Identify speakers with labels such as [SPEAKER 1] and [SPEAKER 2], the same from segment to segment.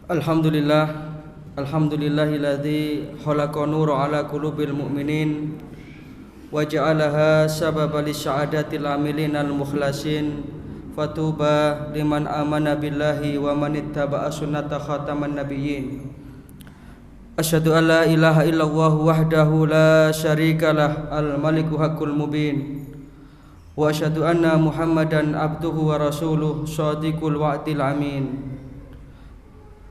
[SPEAKER 1] Alhamdulillahilladzi khalaqa nura ala qulubil mu'minin wa ja'alaha sababan lisya'adatil amilin al-mukhlasin fatuba liman amana billahi wa man ittaba'a sunnata khataman nabiyyin. Asyhadu an la ilaha illallah wahdahu la syarikalah al-maliku haqqul mubin wa asyhadu anna Muhammadan abduhu wa rasuluh shadiqul wa'dil amin.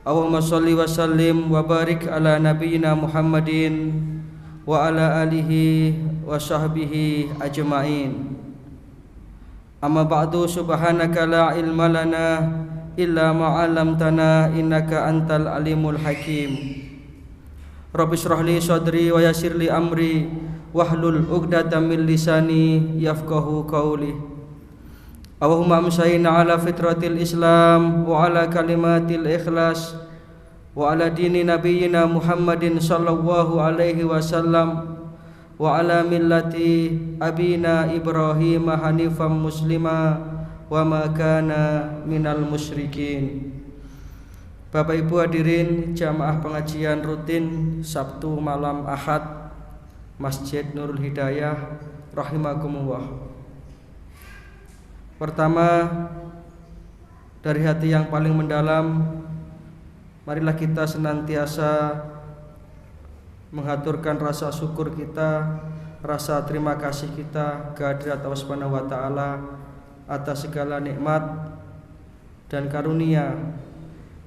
[SPEAKER 1] Allahumma sholli wa sallim wa barik ala nabiyyina Muhammadin wa ala alihi wa sahbihi ajma'in. Amma ba'du, subhanaka la ilma lana illa ma 'allamtana innaka antal alimul hakim. Rabbi shrah li sadri wa yassir li amri wahlul 'uqdatam min lisani yafqahu qawli. Allahumma amsayna ala fitratil Islam wa ala kalimatil ikhlas wa ala dini nabiyyina Muhammadin sallallahu alaihi wasallam wa ala millati abina Ibrahim hanifan muslima wa ma kana minal musyrikin. Bapak Ibu hadirin jamaah pengajian rutin Sabtu malam Ahad Masjid Nurul Hidayah rahimakumullah. Pertama, dari hati yang paling mendalam, marilah kita senantiasa mengaturkan rasa syukur kita, rasa terima kasih kita kehadirat Allah Subhanahu wa taala atas segala nikmat dan karunia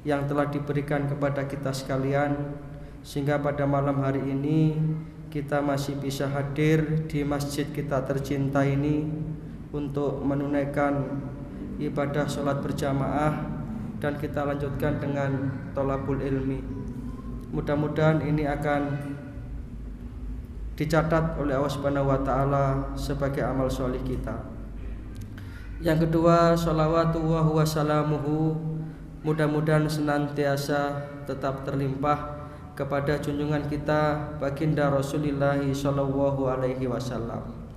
[SPEAKER 1] yang telah diberikan kepada kita sekalian, sehingga pada malam hari ini kita masih bisa hadir di masjid kita tercinta ini untuk menunaikan ibadah sholat berjamaah dan kita lanjutkan dengan thalabul ilmi. Mudah-mudahan ini akan dicatat oleh Allah Subhanahu wa taala sebagai amal sholih kita. Yang kedua, sholawatullah wa salamuhu, mudah-mudahan senantiasa tetap terlimpah kepada junjungan kita baginda Rasulullah sallallahu alaihi wasallam.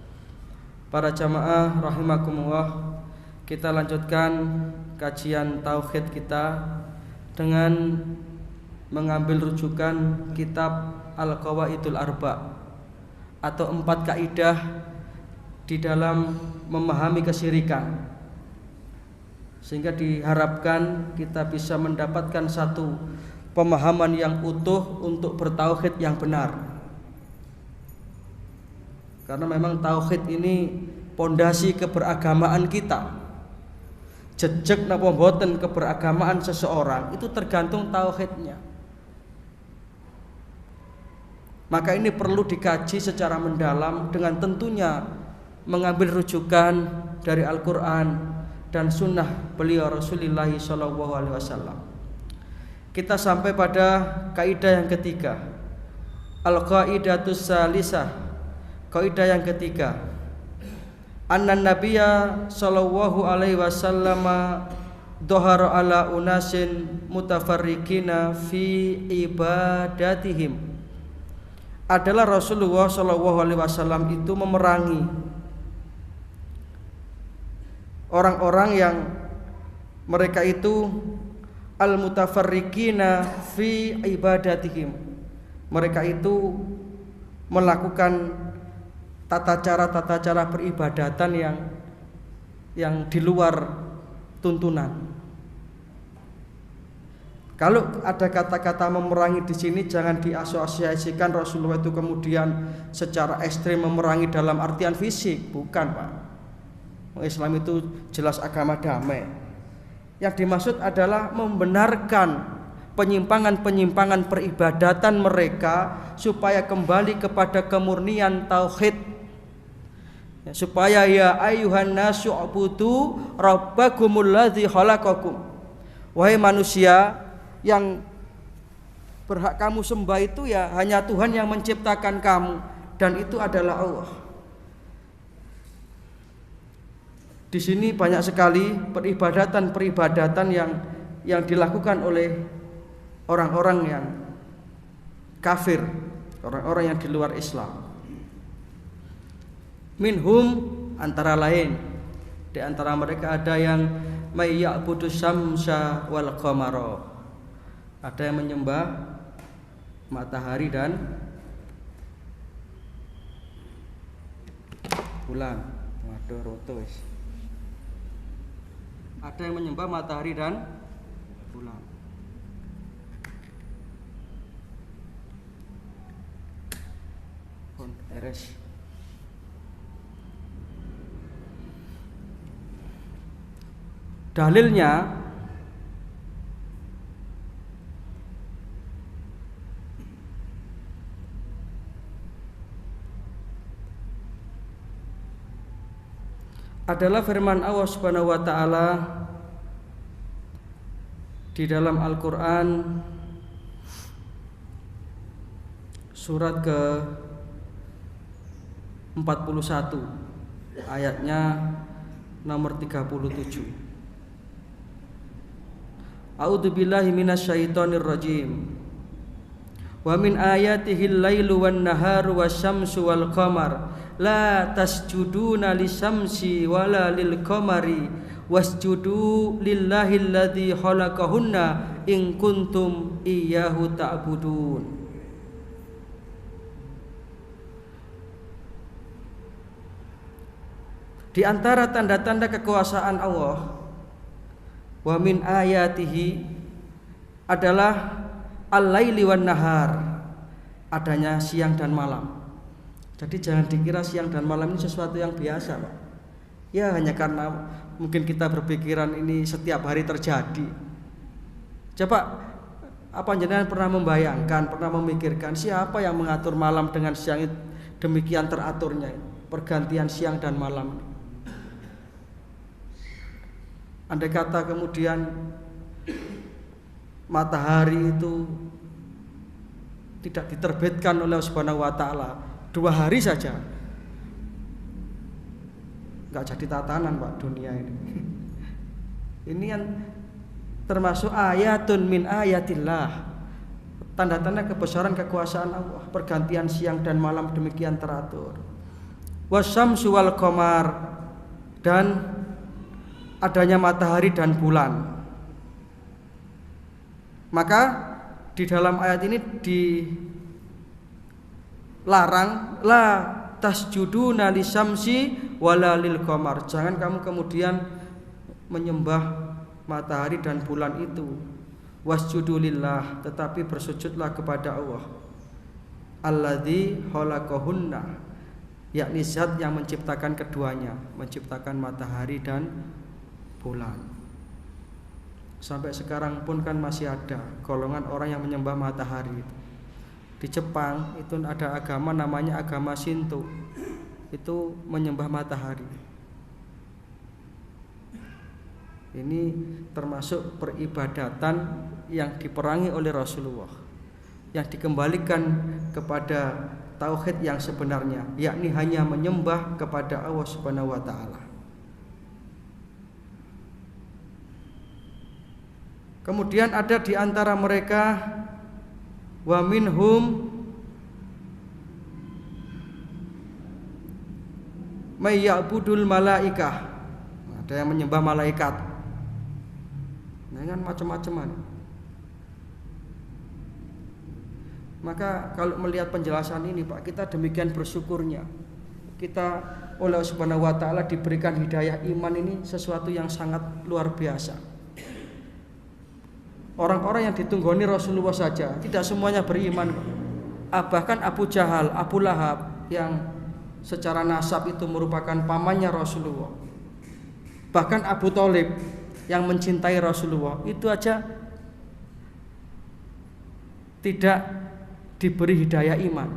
[SPEAKER 1] Para jamaah rahimakumullah, kita lanjutkan kajian tauhid kita dengan mengambil rujukan kitab Al-Qawaidul Arba' atau 4 kaidah di dalam memahami kesyirikan, sehingga diharapkan kita bisa mendapatkan satu pemahaman yang utuh untuk bertauhid yang benar. Karena memang tauhid ini pondasi keberagamaan kita. Jejeg napa mboten keberagamaan seseorang itu tergantung tauhidnya. Maka ini perlu dikaji secara mendalam dengan tentunya mengambil rujukan dari Al-Qur'an dan sunnah beliau Rasulullah SAW. Kita sampai pada kaidah yang ketiga, Al-Qaidatus Salisah. Kaidah yang ketiga, annan nabiyya sallallahu alaihi wasallam dhahara ala unasin mutafarriqina fi ibadatihim. Adalah Rasulullah sallallahu alaihi wasallam itu memerangi orang-orang yang mereka itu al-mutafarriqina fi ibadatihim. Mereka itu melakukan tata cara peribadatan yang di luar tuntunan. Kalau ada kata-kata memerangi di sini, jangan diasosiasikan Rasulullah itu kemudian secara ekstrim memerangi dalam artian fisik, bukan, Pak. Islam itu jelas agama damai. Yang dimaksud adalah membenarkan penyimpangan-penyimpangan peribadatan mereka supaya kembali kepada kemurnian tauhid. Supaya ya ayyuhan nasu ubudu rabbakumul ladzi khalaqakum. Wahai manusia, yang berhak kamu sembah itu ya hanya Tuhan yang menciptakan kamu, dan itu adalah Allah. Di sini banyak sekali peribadatan yang dilakukan oleh orang-orang yang kafir, orang-orang yang di luar Islam. Minhum, antara lain, di antara mereka ada yang may ya'budu syamsa wal qamara. Ada yang menyembah matahari dan bulan. Waduh, roto wis. Ada yang menyembah matahari dan bulan. Pun eres. Dalilnya adalah firman Allah Subhanahu wa taala di dalam Al-Qur'an surat ke 41 ayatnya nomor 37. A'udzubillahi minasyaitonir rajim. Wa min ayatihil lailu wan naharu wasyamsu wal qamar la tasjuduna lisyamsi wala lil qamari wasjudu lillahi alladzi khalaqahunna in kuntum iyyahu ta'budun. Di antara tanda-tanda kekuasaan Allah, wa min ayatihi adalah al-laili wan nahar, adanya siang dan malam. Jadi jangan dikira siang dan malam ini sesuatu yang biasa, Pak. Ya hanya karena mungkin kita berpikiran ini setiap hari terjadi. Coba apa jenengan pernah membayangkan, pernah memikirkan siapa yang mengatur malam dengan siang itu demikian teraturnya, pergantian siang dan malam. Andai kata kemudian matahari itu tidak diterbitkan oleh Allah Subhanahu wa taala 2 hari saja, enggak jadi tatanan, Pak, dunia ini. Ini yang termasuk ayatun min ayatillah, tanda-tanda kebesaran kekuasaan Allah, pergantian siang dan malam demikian teratur. Wasyamsu wal qamar, dan adanya matahari dan bulan. Maka di dalam ayat ini dilarang la tasjuduna lisyamsi wala lil qamar. Jangan kamu kemudian menyembah matahari dan bulan itu. Wasjudu lillah, tetapi bersujudlah kepada Allah. Alladzi khalaqahunna, yakni zat yang menciptakan keduanya, menciptakan matahari dan bulan. Sampai sekarang pun kan masih ada golongan orang yang menyembah matahari. Di Jepang itu ada agama namanya agama Shinto, itu menyembah matahari. Ini termasuk peribadatan yang diperangi oleh Rasulullah, yang dikembalikan kepada tauhid yang sebenarnya, yakni hanya menyembah kepada Allah Subhanahu wa taala. Kemudian ada di antara mereka wa minhum may ya'budul malaikah, ada yang menyembah malaikat. Nah, kan macam-macaman. Maka kalau melihat penjelasan ini, Pak, kita demikian bersyukurnya. Kita oleh Allah Subhanahu wa taala diberikan hidayah iman, ini sesuatu yang sangat luar biasa. Orang-orang yang ditunggoni Rasulullah saja tidak semuanya beriman. Bahkan Abu Jahal, Abu Lahab yang secara nasab itu merupakan pamannya Rasulullah. Bahkan Abu Thalib yang mencintai Rasulullah itu aja tidak diberi hidayah iman.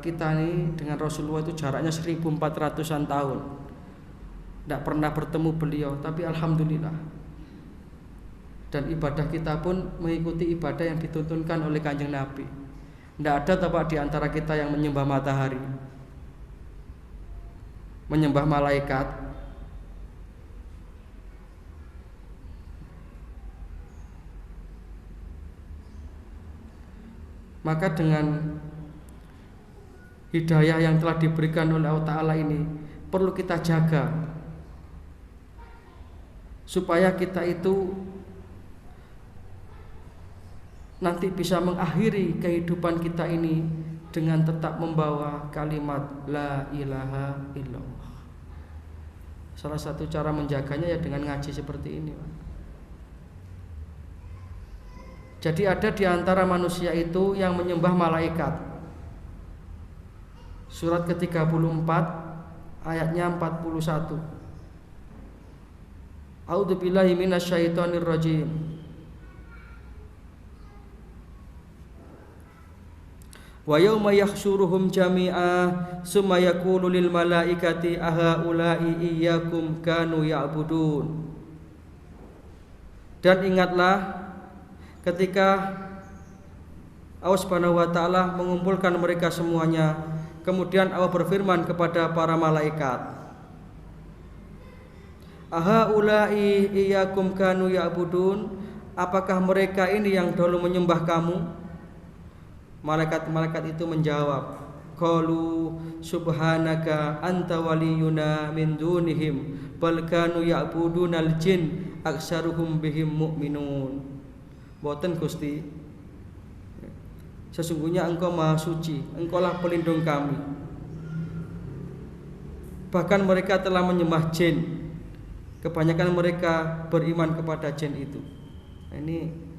[SPEAKER 1] Kita ini dengan Rasulullah itu jaraknya 1400-an tahun. Tidak pernah bertemu beliau, tapi alhamdulillah. Dan ibadah kita pun mengikuti ibadah yang dituntunkan oleh Kanjeng Nabi. Tidak ada tempat di antara kita yang menyembah matahari, menyembah malaikat. Maka dengan hidayah yang telah diberikan oleh Allah Ta'ala ini perlu kita jaga supaya kita itu nanti bisa mengakhiri kehidupan kita ini dengan tetap membawa kalimat la ilaha illallah. Salah satu cara menjaganya ya dengan ngaji seperti ini, Pak. Jadi ada di antara manusia itu yang menyembah malaikat. Surat ke-34 ayatnya 41. A'udzubillahi minasyaitonir rajim. Wa yauma yahsyuruhum jami'a summa yaqulu lil malaikati ahaula'i iyyakum kanu ya'budun. Dan ingatlah ketika Allah Subhanahu wa taala mengumpulkan mereka semuanya, kemudian Allah berfirman kepada para malaikat, ahaula'i iyyakum kanu ya'budun, apakah mereka ini yang dahulu menyembah kamu? Malaikat-malaikat itu menjawab, qalu subhanaka anta waliyuna min dunihim bal kanu ya'budunal jin aksaruhum bihim mu'minun. Boten Gusti, sesungguhnya Engkau Maha Suci, Engkaulah pelindung kami. Bahkan mereka telah menyembah jin. Kebanyakan mereka beriman kepada jin itu. Nah, ini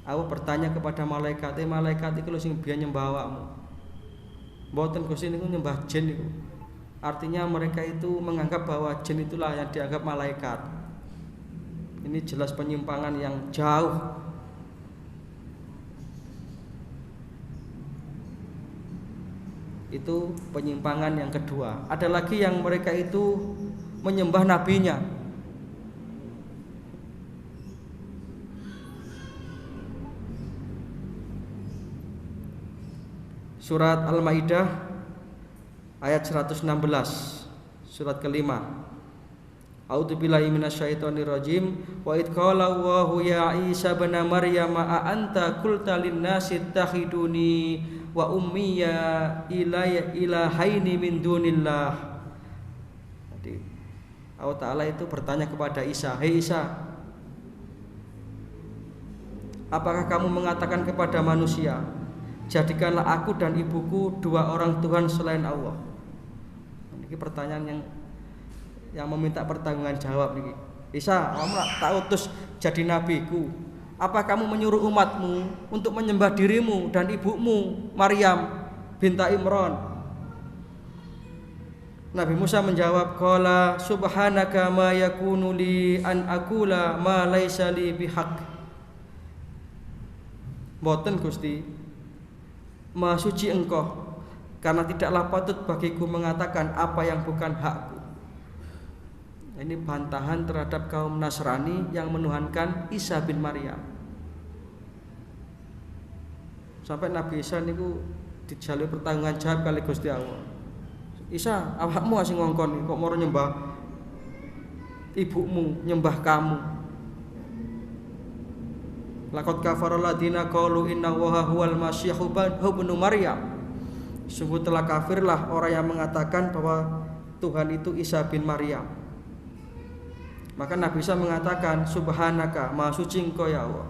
[SPEAKER 1] Allah bertanya kepada malaikat, malaikat itu sing biyen nyembah awakmu. Mboten Gusti niku nyembah jin niku. Artinya mereka itu menganggap bahwa jin itulah yang dianggap malaikat. Ini jelas penyimpangan yang jauh. Itu penyimpangan yang kedua. Ada lagi yang mereka itu menyembah nabinya. Surat Al-Maidah ayat 116, surat kelima. A'udzubillahi minasyaitonir rajim. Wa id qala Allahu ya Isa ibn Maryam a anta qulta lin-nasi ittakhiduni wa ummiya ilahaini min dunillah. Jadi Allah Ta'ala itu bertanya kepada Isa, hei Isa, apakah kamu mengatakan kepada manusia, jadikanlah aku dan ibuku dua orang Tuhan selain Allah? Ini pertanyaan yang meminta pertanggungan jawab nih. Isa, kamu tak utus jadi nabiku. Apa kamu menyuruh umatmu untuk menyembah dirimu dan ibumu Maryam binta Imran? Nabi Musa menjawab, qala subhanaka ma yakunu li an aqula ma laisa li bihaq. Mboten Gusti, Maha suci Engkau, karena tidaklah patut bagiku mengatakan apa yang bukan hakku. Ini bantahan terhadap kaum Nasrani yang menuhankan Isa bin Maryam. Sampai Nabi Isa niku dijalui pertanggungan jawab kali Gusti Allah. Isa, awakmu asing ngongkon kok moro nyembah ibumu, nyembah kamu. Laqad kafara alladziina qalu inna Allaha huwal masih ibnu Maryam. Sungguh telah kafirlah orang yang mengatakan bahwa Tuhan itu Isa bin Maryam. Maka Nabi Isa mengatakan, subhanaka, maha suci Engkau ya Allah.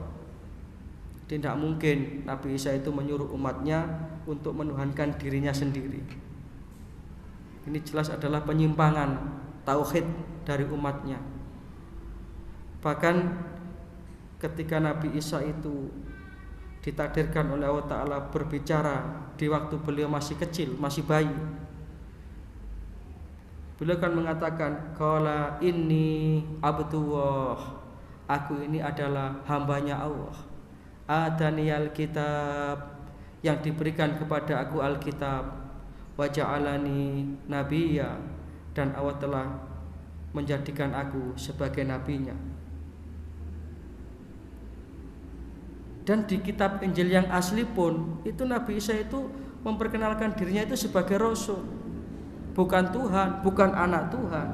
[SPEAKER 1] Tidak mungkin Nabi Isa itu menyuruh umatnya untuk menuhankan dirinya sendiri. Ini jelas adalah penyimpangan tauhid dari umatnya. Bahkan ketika Nabi Isa itu ditakdirkan oleh Allah Ta'ala berbicara di waktu beliau masih kecil, masih bayi, beliau kan mengatakan, qala inni abdullah, aku ini adalah hambanya Allah. Adaniyal kitab, yang diberikan kepada aku Alkitab. Wa ja'alani nabiyya, dan Allah telah menjadikan aku sebagai nabinya. Dan di kitab Injil yang asli pun itu Nabi Isa itu memperkenalkan dirinya itu sebagai Rasul, bukan Tuhan, bukan anak Tuhan.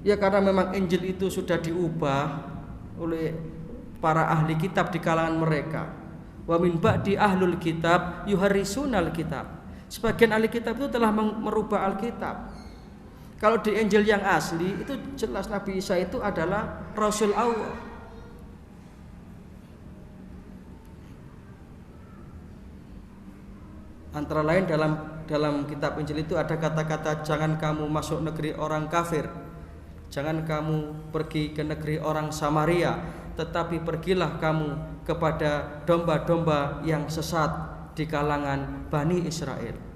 [SPEAKER 1] Ya karena memang Injil itu sudah diubah oleh para ahli kitab di kalangan mereka. Wa min ba'di ahlul kitab yuharrisunal kitab. Sebagian ahli kitab itu telah merubah Alkitab. Kalau di Injil yang asli itu jelas Nabi Isa itu adalah Rasul Allah. Antara lain dalam kitab Injil itu ada kata-kata jangan kamu masuk negeri orang kafir, jangan kamu pergi ke negeri orang Samaria, tetapi pergilah kamu kepada domba-domba yang sesat di kalangan Bani Israel.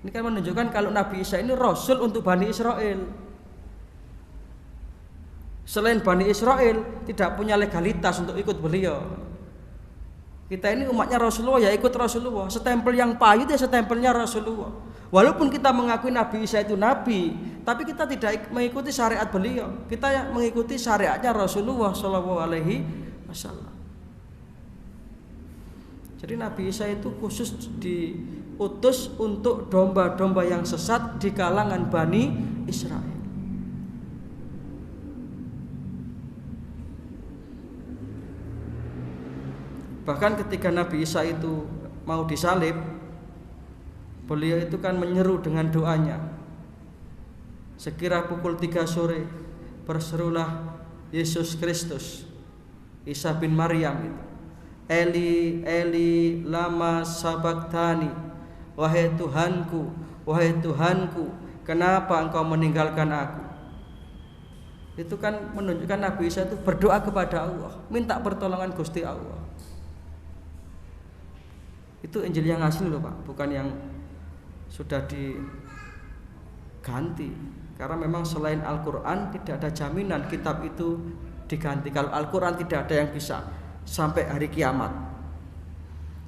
[SPEAKER 1] Ini kan menunjukkan kalau Nabi Isa ini Rasul untuk Bani Israel. Selain Bani Israel tidak punya legalitas untuk ikut beliau. Kita ini umatnya Rasulullah ya ikut Rasulullah. Stempel yang pahit ya stempelnya Rasulullah. Walaupun kita mengakui Nabi Isa itu Nabi, tapi kita tidak mengikuti syariat beliau. Kita mengikuti syariatnya Rasulullah SAW. Jadi Nabi Isa itu khusus diutus untuk domba-domba yang sesat di kalangan Bani Israel. Bahkan ketika Nabi Isa itu mau disalib, beliau itu kan menyeru dengan doanya. Sekira pukul 3 sore berserulah Yesus Kristus, Isa bin Maryam itu. Eli Eli lama sabachthani, wahai Tuhanku, kenapa engkau meninggalkan aku? Itu kan menunjukkan Nabi Isa itu berdoa kepada Allah, minta pertolongan Gusti Allah. Itu Injil yang asli loh Pak, bukan yang sudah diganti. Karena memang selain Al-Quran tidak ada jaminan kitab itu diganti. Kalau Al-Quran tidak ada yang bisa sampai hari kiamat.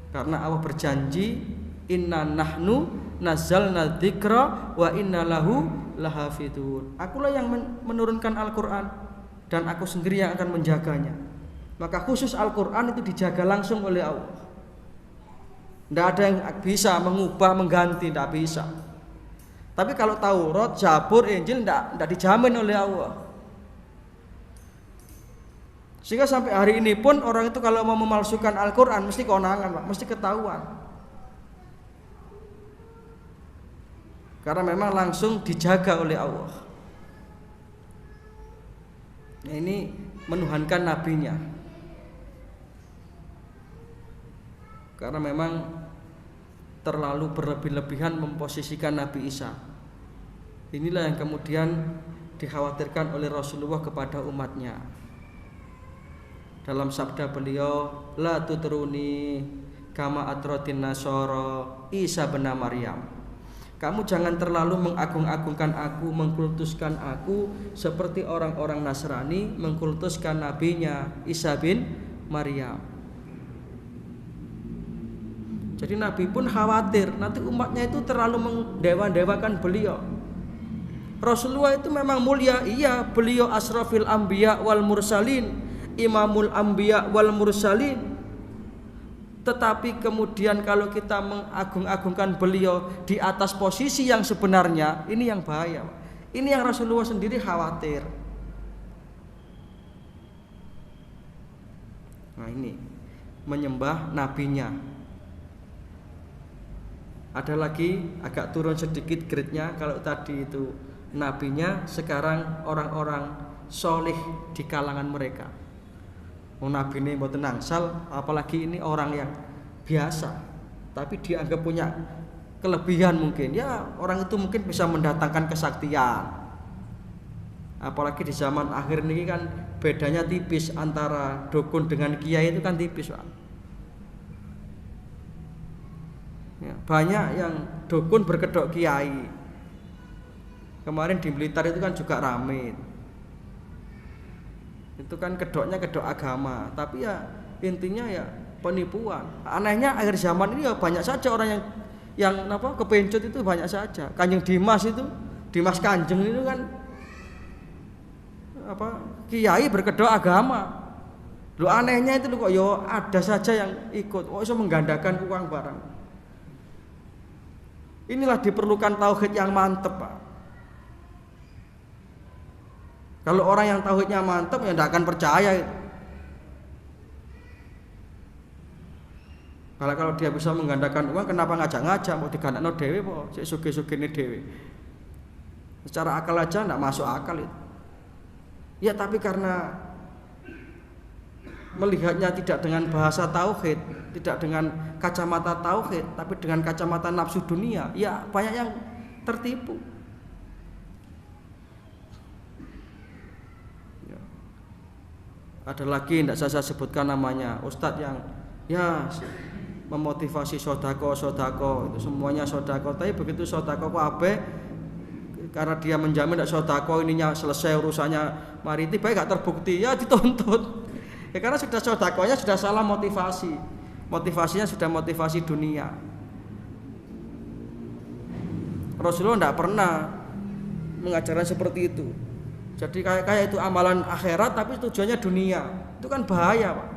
[SPEAKER 1] Karena Allah berjanji, inna nahnu nazzalna dzikra wa inna lahu lahafidun. Akulah yang menurunkan Al-Quran dan aku sendiri yang akan menjaganya. Maka khusus Al-Quran itu dijaga langsung oleh Allah. Tidak ada yang bisa mengubah, mengganti, tidak bisa. Tapi kalau Taurat, Zabur, Injil tidak dijamin oleh Allah. Sehingga sampai hari ini pun orang itu kalau mau memalsukan Al-Quran mesti konangan Pak, mesti ketahuan. Karena memang langsung dijaga oleh Allah. Nah, ini menuhankan nabinya. Karena memang terlalu berlebih-lebihan memposisikan Nabi Isa. Inilah yang kemudian dikhawatirkan oleh Rasulullah kepada umatnya. Dalam sabda beliau, la tutruni kama atrotin nasara Isa bin Maryam. Kamu jangan terlalu mengagung-agungkan aku, mengkultuskan aku seperti orang-orang Nasrani mengkultuskan nabinya Isa bin Maryam. Jadi Nabi pun khawatir nanti umatnya itu terlalu mendewa-dewakan beliau. Rasulullah itu memang mulia, iya, beliau asrafil anbiya wal mursalin, imamul anbiya wal mursalin. Tetapi kemudian kalau kita mengagung-agungkan beliau di atas posisi yang sebenarnya, ini yang bahaya. Ini yang Rasulullah sendiri khawatir. Nah ini menyembah nabinya. Ada lagi agak turun sedikit grade-nya. Kalau tadi itu nabinya, sekarang orang-orang solih di kalangan mereka. Nabi ini mboten nangsal, apalagi ini orang yang biasa, tapi dianggap punya kelebihan mungkin. Ya orang itu mungkin bisa mendatangkan kesaktian. Apalagi di zaman akhir ini kan bedanya tipis antara dukun dengan kiai itu kan tipis Pak. Ya, banyak yang dukun berkedok kiai. Kemarin di Blitar itu kan juga rame. Itu kan kedoknya kedok agama, tapi ya intinya ya penipuan. Anehnya akhir zaman ini ya banyak saja orang yang kepencut itu banyak saja. Kanjeng Dimas itu, Dimas Kanjeng itu kan kiai berkedok agama. Lo anehnya itu kok yo ada saja yang ikut. Oh bisa menggandakan uang barang. Inilah diperlukan tauhid yang mantep Pak. Kalau orang yang tauhidnya mantap ya tidak akan percaya itu. Kalau dia bisa menggandakan uang, kenapa ngajak-ngajak mau digandakno dhewe po, sik sugih-sugihne dhewe. Secara akal aja enggak masuk akal itu. Ya tapi karena melihatnya tidak dengan bahasa tauhid, tidak dengan kacamata tauhid, tapi dengan kacamata nafsu dunia, ya banyak yang tertipu. Ya. Ada lagi tidak saya sebutkan namanya, ustadz yang ya memotivasi sodako itu semuanya sodako, tapi begitu sodako kok abe karena dia menjamin tidak sodako ininya selesai urusannya, mari tiba gak terbukti ya dituntut. Ya karena sudah sodakonya sudah salah motivasi, motivasinya sudah motivasi dunia. Rasulullah tidak pernah mengajarkan seperti itu. Jadi kayak itu amalan akhirat tapi tujuannya dunia, itu kan bahaya Pak.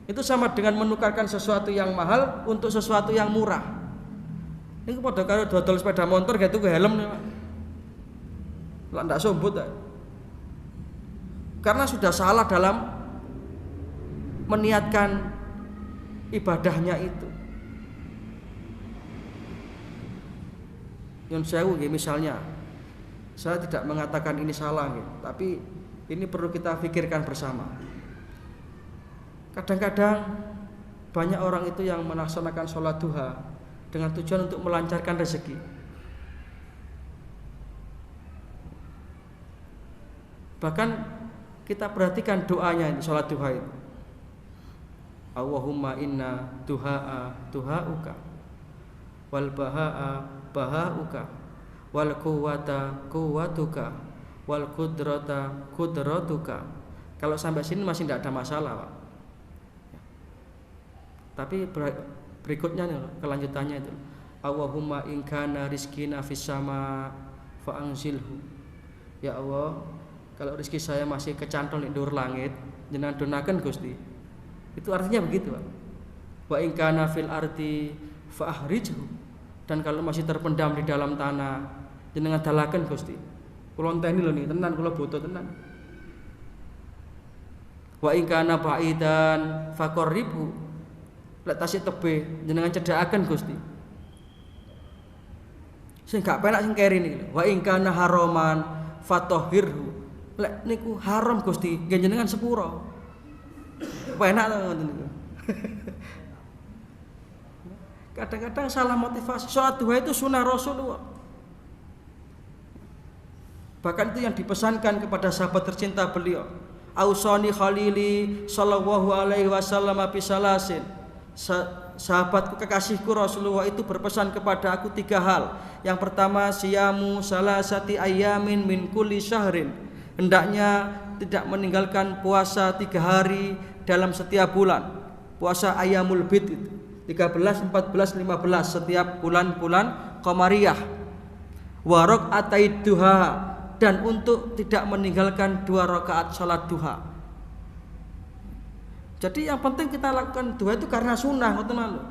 [SPEAKER 1] Itu sama dengan menukarkan sesuatu yang mahal untuk sesuatu yang murah. Ini pada kalau dodol sepeda motor gitu ke helm nih Pak. Lah ndak sombut ya. Karena sudah salah dalam meniatkan ibadahnya itu. Yang saya misalnya, saya tidak mengatakan ini salah, tapi ini perlu kita pikirkan bersama. Kadang-kadang banyak orang itu yang melaksanakan sholat duha dengan tujuan untuk melancarkan rezeki. Bahkan kita perhatikan doanya ini sholat duha itu. Allahumma inna duha'a duha'uka wal baha'a baha'uka wal quwwata quwwatuka wal qudrata qudratuka. Kalau sampai sini masih tidak ada masalah Pak. Tapi berikutnya nih, kelanjutannya itu Allahumma in kana rizkina fis sama fa anzilhu. Ya Allah, kalau rezeki saya masih kecantol di dhuwur langit, jenengan donaken Gusti. Itu artinya begitu Pak. Wa in kana fil ardi fa ahrijhu. Dan kalau masih terpendam di dalam tanah, jenengan dalaken Gusti. Kula enteni lho nih, tenan kula butuh tenan. Wa in kana ba'idan fa qarribhu. Lek tasih tebih jenengan cedhakaken Gusti. Sing gak penak sing keri niki. Wa in kana haraman fatahhirhu. Lek niku haram Gusti, nggih jenengan sepuro. Penak to ngoten niku. Kadang-kadang salah motivasi. Salat duha itu sunnah Rasulullah. Bahkan itu yang dipesankan kepada sahabat tercinta beliau. Ausani khalili sallallahu alaihi wasallam bisalasin. Sahabatku kekasihku Rasulullah itu berpesan kepada aku 3 hal. Yang pertama siyamu salasati ayamin min kulli syahrin. Hendaknya tidak meninggalkan puasa 3 hari dalam setiap bulan. Puasa ayamul bid itu 13, 14, 15 setiap bulan-bulan qamariyah. Wa raq'atai duha, dan untuk tidak meninggalkan 2 rakaat salat duha. Jadi yang penting kita lakukan duha itu karena sunnah,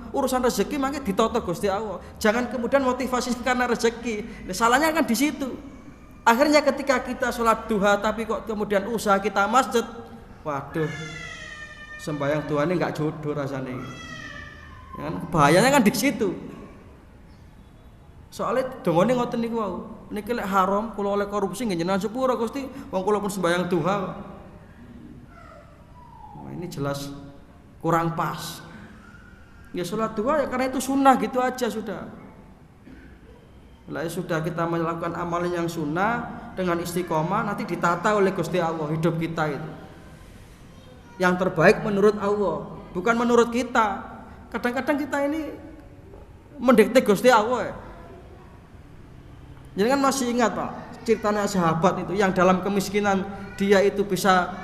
[SPEAKER 1] urusan rezeki mangke ditoto Gusti Allah. Jangan kemudian motivasi karena rezeki. Nah, salahnya kan di situ. Akhirnya ketika kita sholat duha tapi kok kemudian usaha kita masjid, waduh, sembahyang duha ini nggak jodoh rasanya. Kan bahayanya kan di situ. Soalnya dongone ngoten niku wau. Niki lek haram kula oleh korupsi nggih jenengan sepuro Gusti, wong kula pun sembahyang duha. Ini jelas kurang pas. Ya sholat duha ya karena itu sunnah gitu aja sudah. Lah sudah kita melakukan amalan yang sunnah dengan istiqomah, nanti ditata oleh Gusti Allah hidup kita itu. Yang terbaik menurut Allah, bukan menurut kita. Kadang-kadang kita ini mendikte Gusti Allah. Jadi kan masih ingat Pak, ceritanya sahabat itu yang dalam kemiskinan dia itu bisa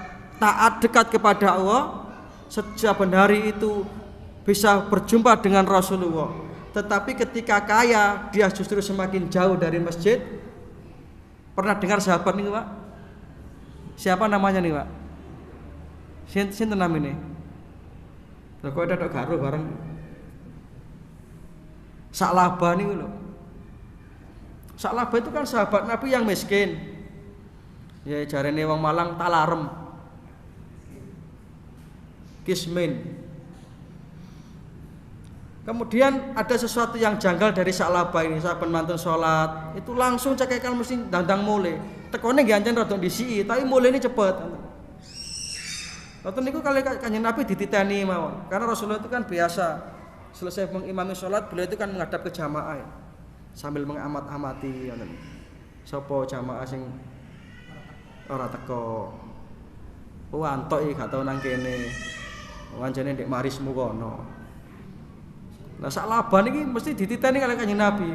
[SPEAKER 1] taat dekat kepada Allah, setiap hari itu bisa berjumpa dengan Rasulullah. Tetapi ketika kaya dia justru semakin jauh dari masjid. Pernah dengar sahabat ini Pak? Siapa namanya nih Pak? Sinten namanya? Lho kok ada garo bareng. Sa'labah niku lho. Sa'labah itu kan sahabat Nabi yang miskin. Ya jarene wong Malang talarem. Kismin. Kemudian ada sesuatu yang janggal dari Sa'labah ini, saben mantun salat, itu langsung cekekal mesti dandang mulai. Tekone nggih ancen rada disiki, tapi mulai ini cepet. Ngoten niku kali Kanjeng Nabi dititeni mawon. Karena Rasulullah itu kan biasa selesai mengimami salat, beliau itu kan menghadap ke jamaah ya, sambil mengamat-amati ngoten. Sapa jamaah sing ora teko. Oh antok iki gak tau nang kene. Wancane ndek marismu kono. Nah Sa'labah niki mesti dititeni kali Kanjeng Nabi.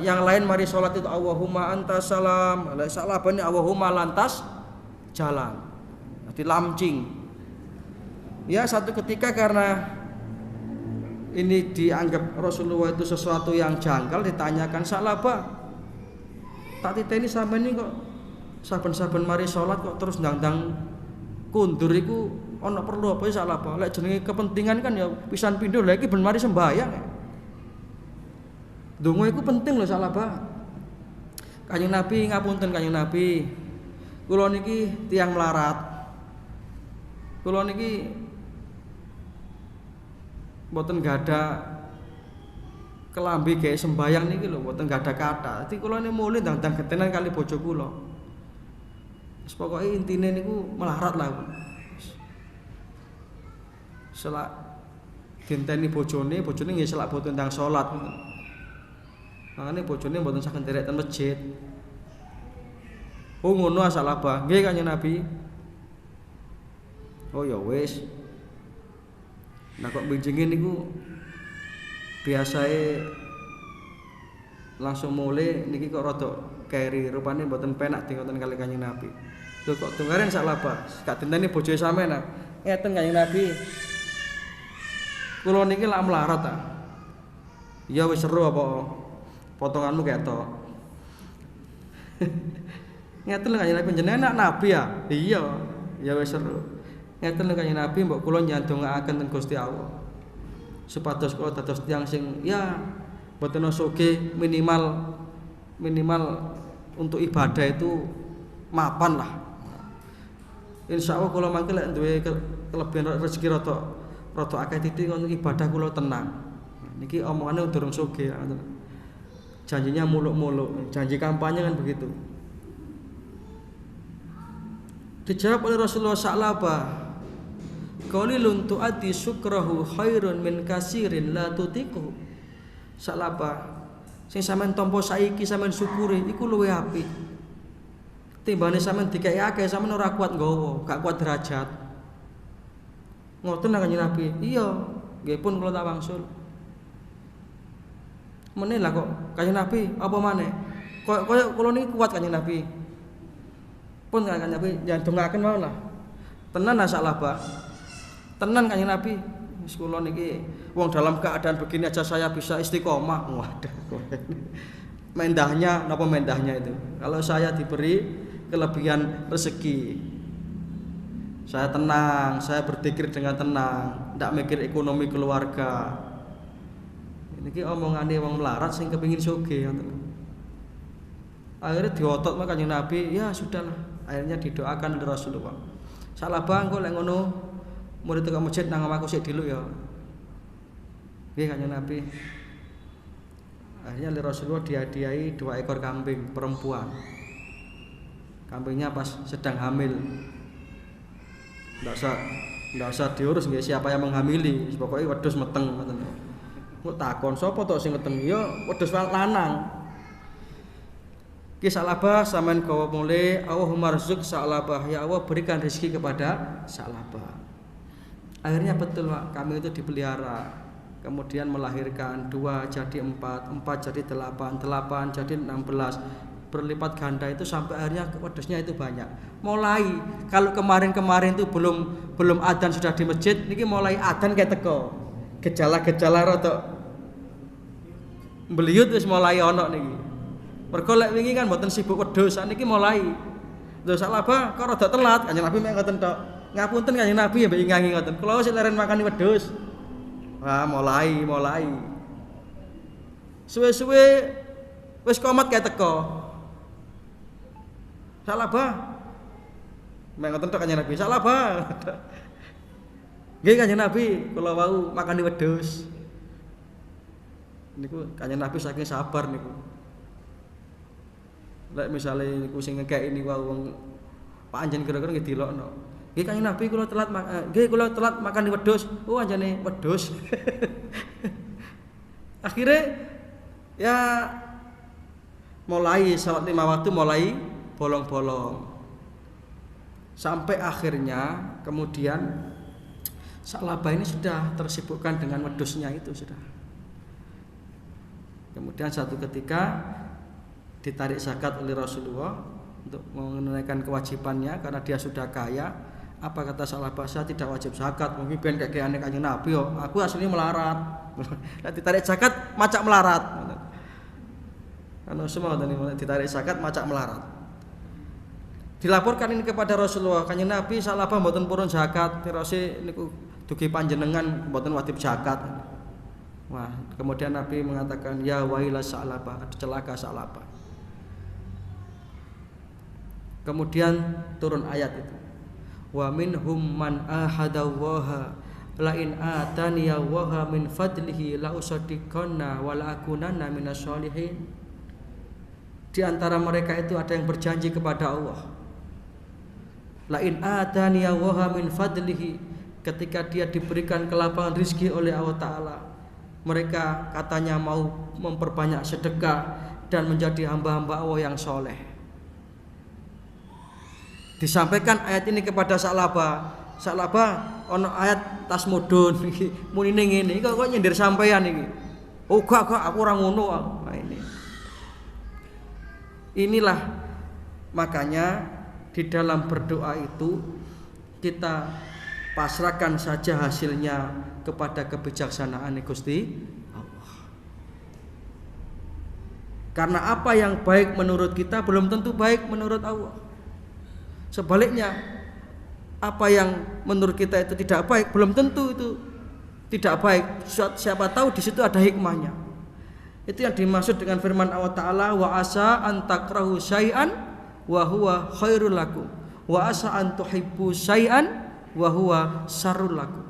[SPEAKER 1] Yang lain mari salat itu Allahumma antas salam. Lah Sa'labah ini Allahumma lantas jalan. Nanti lamcing. Ya satu ketika karena ini dianggap Rasulullah itu sesuatu yang janggal, ditanyakan Sa'labah, tak titeni sampean ini kok saben-saben mari salat kok terus ndang-ndang kundur iku ana perlu apa ya Sa'labah? Lek jenenge kepentingan kan ya pisan pindho lha iki ben mari sembayang. Donga iku penting lho Sa'labah. Kanjeng Nabi ngapunten Kanjeng Nabi. Kula niki tiyang melarat. Kula niki mboten gadah kelambi gawe sembayang niki lho, mboten gadah kathah. Dadi kula niku mulih ndang-ndang getenan kali bojo kula. Wis pokoke intine niku melarat lah. Selak genteni bojone nggih selak boten ndang salat. Mangane bojone mboten saged nderek ten masjid. Oh ngono Sa'labah. Nggih Kanjeng Nabi. Oh ya wis. Nah kok benjingin niku biasae langsung mulai niki kok rada keri rupane mboten penak dingoten kali Kanjeng Nabi. Lho kok tungaren Sa'labah, gak dinteni bojoe sampean. Ngeten Kanjeng Nabi. Kula niki lak melarat ta. Ya wis seru apa potonganmu ketok. Ngeten lho Kanjeng Nabi jenengan anak nabi ya. Iya, ya wis seru. Ngeten lho Kanjeng Nabi mbok kula nyandongaaken ten Gusti Allah. Supados kula dados tiyang sing ya mboten sugih minimal untuk ibadah itu mapan lah. Insyaallah kula mangke lek duwe kelebihan rezeki rada akeh titik ngono ibadah kula tenang. Niki omongane durung sugih. Janjinya muluk-muluk, janji kampanye kan begitu. Dijawab oleh Rasulullah Sa'labah, qalilun tu'addi syukrahu khairun min kasirin la tutiku. Sa'labah, sing sampean tampa saiki sampean syukuri iku luwih apik. Timbane sampean dikeki akeh sampean ora kuat nggawa, gak kuat derajat. Ngoten nang Kanjeng Nabi. Iya, nggih pun kula tak wangsul. Meneh lah kok Kanjeng Nabi apa maneh? Kaya kula niki kuat Kanjeng Nabi. Pun Kanjeng Nabi nyandongaken mawon lah. Tenan Sa'labah. Tenan Kanjeng Nabi. Wis kula niki wong dalam keadaan begini aja saya bisa istiqomah. Waduh. Mendahnya napa mendahnya itu? Kalau saya diberi kelebihan rezeki, saya tenang, saya berzikir dengan tenang, ndak mikir ekonomi keluarga. Niki omongane wong melarat sing kepengin sugih ngoten. Akhirnya diotot mah Kanjeng Nabi, ya sudahlah. Akhirnya didoakan oleh Rasulullah. Sa'labah engko lek ngono murid teko masjid nang omahku sik dulu ya. Nggih Kanjeng Nabi. Akhirnya oleh Rasulullah dihadiahi 2 ekor kambing perempuan. Kambingnya pas sedang hamil. Ndak usah diurus nggih siapa yang menghamili, pokoknya wedhus meteng ngoten. Kok takon sapa to sing meteng? Ya wedhus lanang. Ki Sa'labah sampean gawa mulih Allahumma rzuq Sa'labah, ya Allah berikan rezeki kepada Sa'labah. Akhirnya betul Pak, kami itu dipelihara. Kemudian melahirkan 2 jadi 4, 4 jadi 8, 8 jadi 16. Berlipat ganda itu sampai akhirnya wedhusnya itu banyak. Mulai kalau kemarin-kemarin itu belum adzan sudah di masjid, niki mulai adzan kayak teko. Gejala-gejala rada mbeliut wis mulai ana niki. Mergo lek wingi kan mboten sibuk wedhus, niki mulai. Lho Sa'labah kok rada telat, Kanjeng Nabi mek ngoten tok. Ngapunten Kanjeng Nabi ya mbek ingangi ngoten. Kula wis leren makani wedhus. Wah, mulai. Suwe-suwe wis komat kayak teko. Sa'labah. Mek ngoten tok Kanjeng Nabi. Sa'labah. Nggih Kanjeng Nabi, kula wau makani wedhus. Niku Kanjeng Nabi saking sabar niku. Lek misale niku sing ngekeki niku wong panjen kira-kira nggih dilokno. Nggih Kanjeng Nabi kula telat makan di wedhus. Oh anjane wedhus. Akhirnya ya mulai salat 5 waktu mulai bolong-bolong. Sampai akhirnya kemudian Sa'labah ini sudah tersibukkan dengan wedhusnya itu sudah. Kemudian satu ketika ditarik zakat oleh Rasulullah untuk menunaikan kewajibannya karena dia sudah kaya. Apa kata Sa'labah? Saya tidak wajib zakat. Mungkin ben kayak aneh Kanjeng Nabi yo. Aku aslinya melarat. Nek ditarik zakat macak melarat. Anu semua tadi ditarik zakat macak melarat. Dilaporkan ini kepada Rasulullah, Kanjeng Nabi Sa'labah mboten purun zakat. Tirose niku dugi panjenengan mboten wajib zakat. Wah, kemudian Nabi mengatakan ya waila Sa'labah, celaka Sa'labah. Kemudian turun ayat itu. Wa minhum man ahadallaha la in atani waha min fadlihi la usaddiqanna wa la akunanna minasyolihin. Di antara mereka itu ada yang berjanji kepada Allah. La in atani waha min fadlihi, ketika dia diberikan kelapangan rizki oleh Allah Ta'ala, mereka katanya mau memperbanyak sedekah dan menjadi hamba-hamba Allah yang soleh. Disampaikan ayat ini kepada Sa'labah. Sa'labah ono ayat tas mudun iki munine ngene iki kok nyindir sampean iki. Oh gak aku ora ngono. Nah ini. Inilah makanya di dalam berdoa itu kita pasrahkan saja hasilnya kepada kebijaksanaan Gusti Allah. Karena apa yang baik menurut kita belum tentu baik menurut Allah. Sebaliknya, apa yang menurut kita itu tidak baik belum tentu itu tidak baik. Siapa tahu di situ ada hikmahnya. Itu yang dimaksud dengan firman Allah Ta'ala, wa asa an takrahu syai'an wa huwa khairul lakum wa asa an tuhibbu syai'an wa huwa syarrul lakum.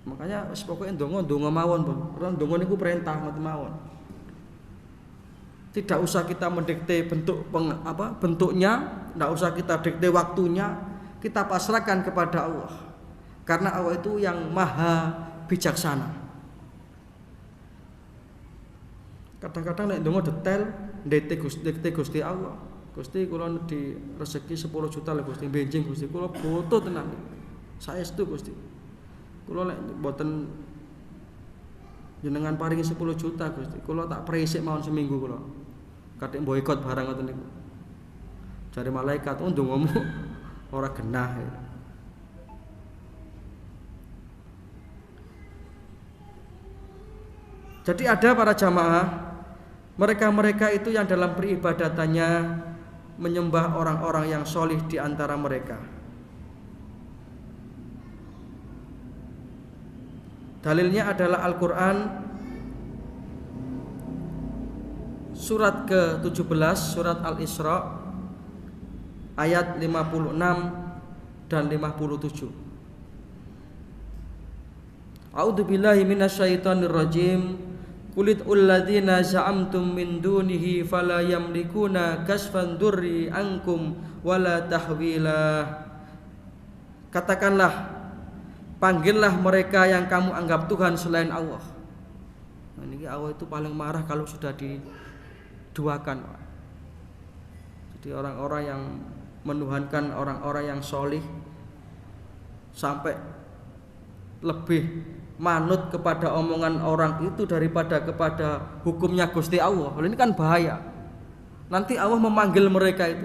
[SPEAKER 1] Makanya pokoknya ndonga mawon, Bang. Karena ndonga niku perintah ngoten mawon. Tidak usah kita mendikte bentuknya, tidak usah kita dikte waktunya, kita pasrahkan kepada Allah. Karena Allah itu yang maha bijaksana. Kadang-kadang nek ndonga detail, dikte Gusti Allah. Gusti kula di rezeki 10 juta lho Gusti, benjing Gusti kula boto tenan. Saestu Gusti. Kula nek mboten jenengan paringi 10 juta Gusti, kula tak presik mawon seminggu kula. Katik boikot barang ngoten niku. Jare malaikat, ndongamu ora genah. Jadi ada para jamaah, mereka-mereka itu yang dalam peribadatannya menyembah orang-orang yang solih di antara mereka. Dalilnya adalah Al-Quran surat ke-17, surat Al-Isra ayat 56 dan 57. A'udzubillahi minasyaitonir rajim. Qulit alladzina za'amtum min dunihi fala yamlikuna kasfan durri ankum wala tahwila. Katakanlah, panggillah mereka yang kamu anggap Tuhan selain Allah. Nah, ini Allah itu paling marah kalau sudah diduakan. Jadi orang-orang yang menuhankan orang-orang yang solih sampai lebih manut kepada omongan orang itu daripada kepada hukumnya Gusti Allah. Ini kan bahaya. Nanti Allah memanggil mereka itu,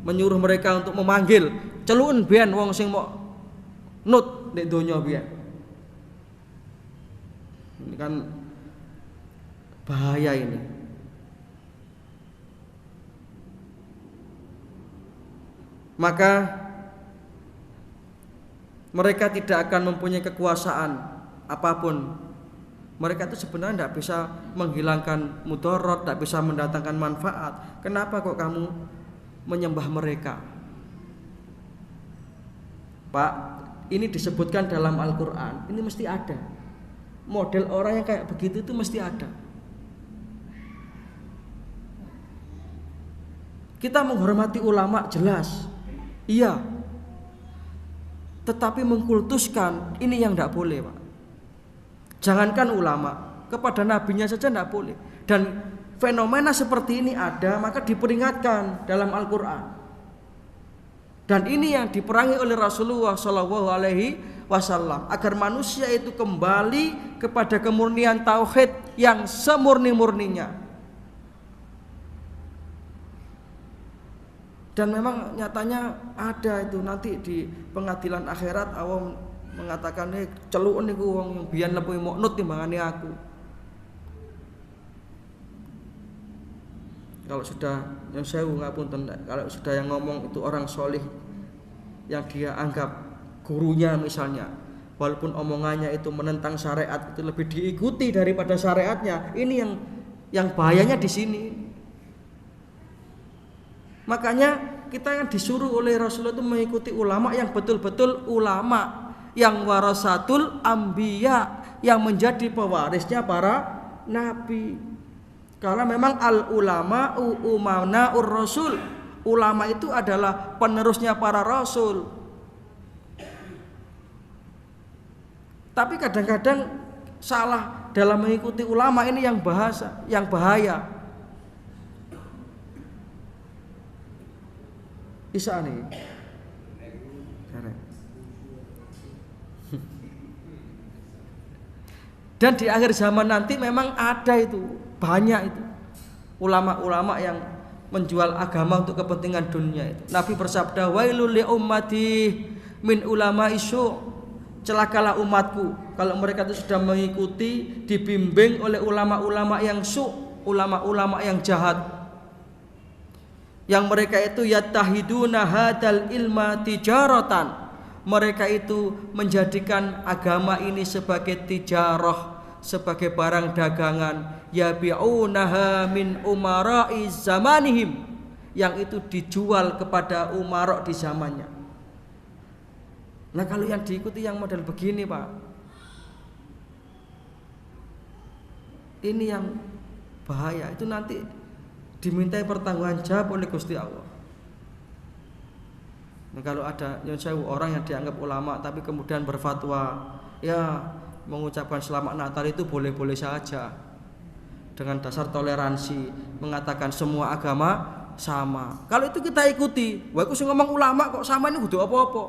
[SPEAKER 1] menyuruh mereka untuk memanggil celun biyen wong sing mau nut nek donya biyen. Ini kan bahaya ini. Maka mereka tidak akan mempunyai kekuasaan apapun. Mereka itu sebenarnya tidak bisa menghilangkan mudarat, tidak bisa mendatangkan manfaat. Kenapa kok kamu menyembah mereka? Pak, ini disebutkan dalam Al-Quran. Ini mesti ada. model orang yang kayak begitu itu mesti ada. Kita menghormati ulama jelas, iya. Tetapi mengkultuskan ini yang tidak boleh, Pak. Jangankan ulama, kepada nabinya saja tidak boleh. Dan fenomena seperti ini ada, maka diperingatkan dalam Al-Quran. Dan ini yang diperangi oleh Rasulullah SAW agar manusia itu kembali kepada kemurnian tauhid yang semurni-murninya. Dan memang nyatanya ada itu nanti di pengadilan akhirat Allah mengatakan celuk niku wong biyen lebih muknut timbangane aku. Kalau sudah yang sewu ngapunten, kalau sudah yang ngomong itu orang solih yang dia anggap gurunya misalnya, walaupun omongannya itu menentang syariat itu lebih diikuti daripada syariatnya, ini yang bahayanya di sini. Makanya kita yang disuruh oleh Rasulullah itu mengikuti ulama yang betul-betul ulama yang warasatul anbiya, yang menjadi pewarisnya para nabi. Karena memang al ulama umana ur rasul, ulama itu adalah penerusnya para rasul. Tapi kadang-kadang salah dalam mengikuti ulama ini yang bahaya. Isa nih. Dan di akhir zaman nanti memang ada itu, banyak itu ulama-ulama yang menjual agama untuk kepentingan dunia itu. Nabi bersabda, wailul li ummati min ulama isu, celakalah umatku kalau mereka itu sudah mengikuti, dibimbing oleh ulama-ulama yang ulama-ulama yang jahat, yang mereka itu yattahiduna hadal ilma tijaratan, mereka itu menjadikan agama ini sebagai tijarah, sebagai barang dagangan, yabi'unaha min umara'i zamanihim, yang itu dijual kepada umarok di zamannya. Nah kalau yang diikuti yang model begini, Pak, ini yang bahaya, itu nanti dimintai pertanggungan jawab oleh Gusti Allah. Nah, kalau ada orang yang dianggap ulama tapi kemudian berfatwa, ya mengucapkan selamat Natal itu boleh-boleh saja dengan dasar toleransi, mengatakan semua agama sama. Kalau itu kita ikuti, wah aku sing ngomong ulama kok sama, ini kudu apa-apa.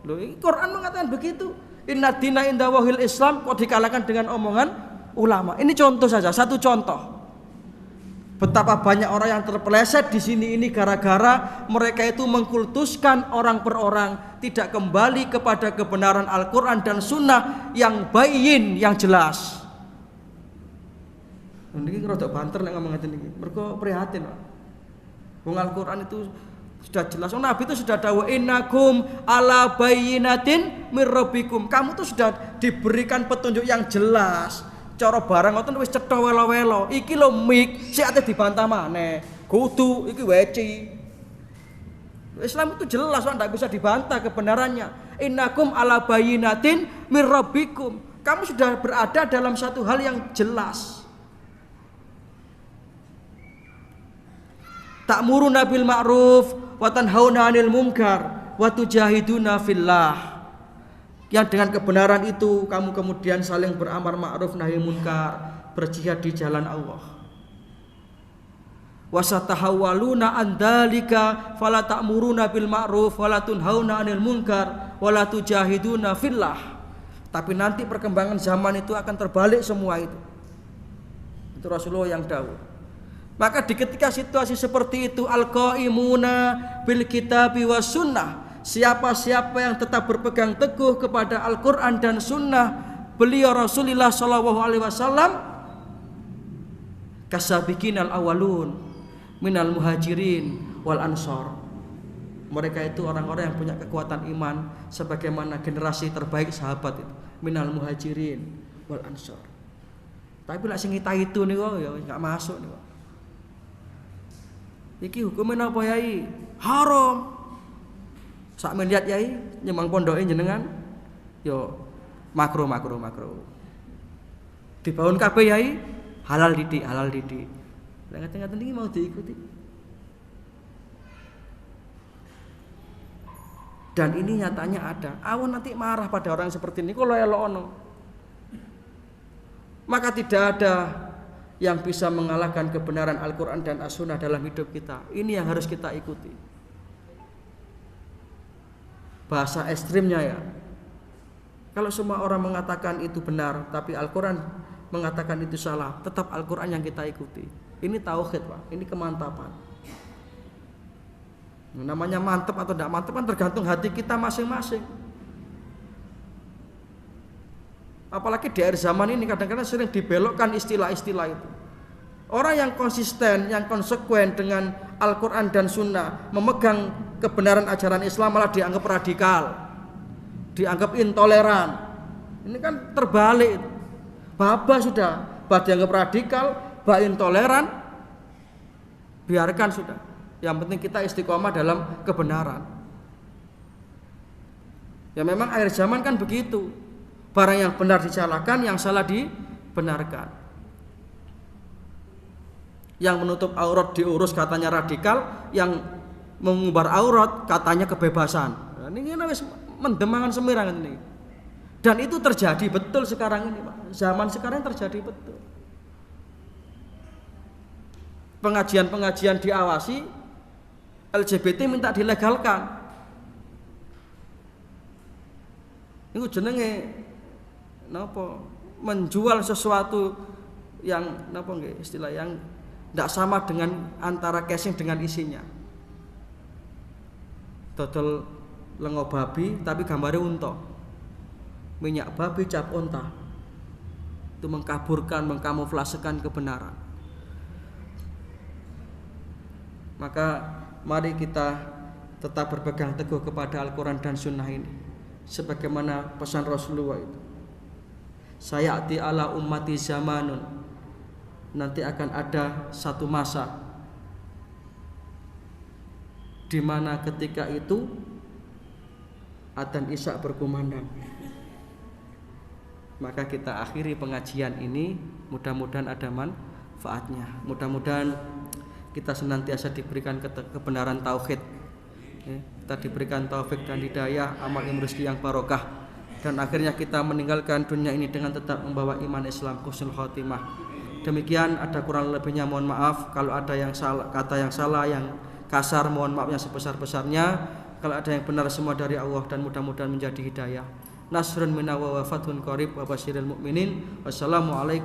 [SPEAKER 1] Loh, ini Quran mengatakan begitu. Inna dina inda wahil Islam, kok dikalahkan dengan omongan ulama. Ini contoh saja, satu contoh. Betapa banyak orang yang terpeleset di sini ini gara-gara mereka itu mengkultuskan orang per orang, tidak kembali kepada kebenaran Al-Quran dan Sunnah yang bayin, yang jelas. Ini rada banter nek ngomong ngeten iki. Mergo prihatin, Pak. Wong Al-Quran itu sudah jelas. Nabi itu sudah dawuh innakum ala bayyinatin mir rabbikum. Kamu tuh sudah diberikan petunjuk yang jelas. Cara barang ngoten wis cetha welo-welo. Iki lho mik, sik ate dibantah maneh. Kudu iki weci. Islam itu jelas, Pak, enggak bisa dibantah kebenarannya. Innakum ala bayyinatin mir rabbikum. Kamu sudah berada dalam satu hal yang jelas. Ta'muruna bil ma'ruf wa tanhauna 'anil munkar wa tujahiduna fillah. Yang dengan kebenaran itu kamu kemudian saling beramar ma'ruf nahi munkar, berjihad di jalan Allah. Wasatahawaluna an dzalika fala ta'muruna bil ma'ruf wala tunhauna 'anil munkar wala tujahiduna fillah. Tapi nanti perkembangan zaman itu akan terbalik semua itu. Itu Rasulullah yang dawuh. Maka di ketika situasi seperti itu, al-qaimuna bil kitabi was sunnah, siapa-siapa yang tetap berpegang teguh kepada Al-Quran dan Sunnah beliau Rasulullah SAW, kasabiqin al-awwalun minal muhajirin wal ansor, mereka itu orang-orang yang punya kekuatan iman sebagaimana generasi terbaik sahabat itu, minal muhajirin wal ansor. Tapi lek sing itu niku ya enggak masuk niku. Iki hukumnya apa yai? Haram. Sak melihat yai nyemang pondoke jenengan yo makro. Dibangun kabeh yai halal didik. Lah ngaten-ngaten iki mau diikuti. Dan ini nyatanya ada. Awan nanti marah pada orang seperti ini kalau elok-ono. Maka tidak ada yang bisa mengalahkan kebenaran Al-Quran dan As-Sunnah dalam hidup kita. Ini yang harus kita ikuti. Bahasa ekstrimnya ya. Kalau semua orang mengatakan itu benar, tapi Al-Quran mengatakan itu salah, tetap Al-Quran yang kita ikuti. Ini tauhid, Pak. Ini kemantapan. Namanya mantap atau tidak mantap kan tergantung hati kita masing-masing. Apalagi di akhir zaman ini kadang-kadang sering dibelokkan istilah-istilah itu. Orang yang konsisten, yang konsekuen dengan Al-Quran dan Sunnah, memegang kebenaran ajaran Islam malah dianggap radikal, dianggap intoleran. Ini kan terbalik. Baba sudah, bah dianggap radikal, bah intoleran, biarkan sudah. Yang penting kita istiqomah dalam kebenaran. Ya memang akhir zaman kan begitu. Barang yang benar disalahkan, yang salah dibenarkan. Yang menutup aurat diurus katanya radikal, yang mengumbar aurat katanya kebebasan. Nah, ini wis mendemangan semirangan ini. Dan itu terjadi betul sekarang ini, Pak. Zaman sekarang terjadi betul. Pengajian-pengajian diawasi, LGBT minta dilegalkan. Itu jenenge napa? Menjual sesuatu yang napa nggih istilah yang tidak sama dengan antara casing dengan isinya. Dodol lengo babi tapi gambarnya unta. Minyak babi cap unta. Itu mengkaburkan, mengkamuflasekan kebenaran. Maka mari kita tetap berpegang teguh kepada Al-Quran dan Sunnah ini, sebagaimana pesan Rasulullah itu. Sayati ala ummati zamanun, nanti akan ada satu masa di mana ketika itu adzan isya berkumandang. Maka kita akhiri pengajian ini, mudah-mudahan ada manfaatnya. Mudah-mudahan kita senantiasa diberikan kebenaran tauhid, kita diberikan taufik dan hidayah, amal ilmu rezeki yang barokah, dan akhirnya kita meninggalkan dunia ini dengan tetap membawa iman Islam husnul khotimah. Demikian, ada kurang lebihnya mohon maaf. Kalau ada yang salah, kata yang salah, yang kasar, mohon maaf yang sebesar-besarnya. Kalau ada yang benar, semua dari Allah, dan mudah-mudahan menjadi hidayah. Nasrun minna wa fathun qarib wa basyiril mu'minin. Wassalamualaikum.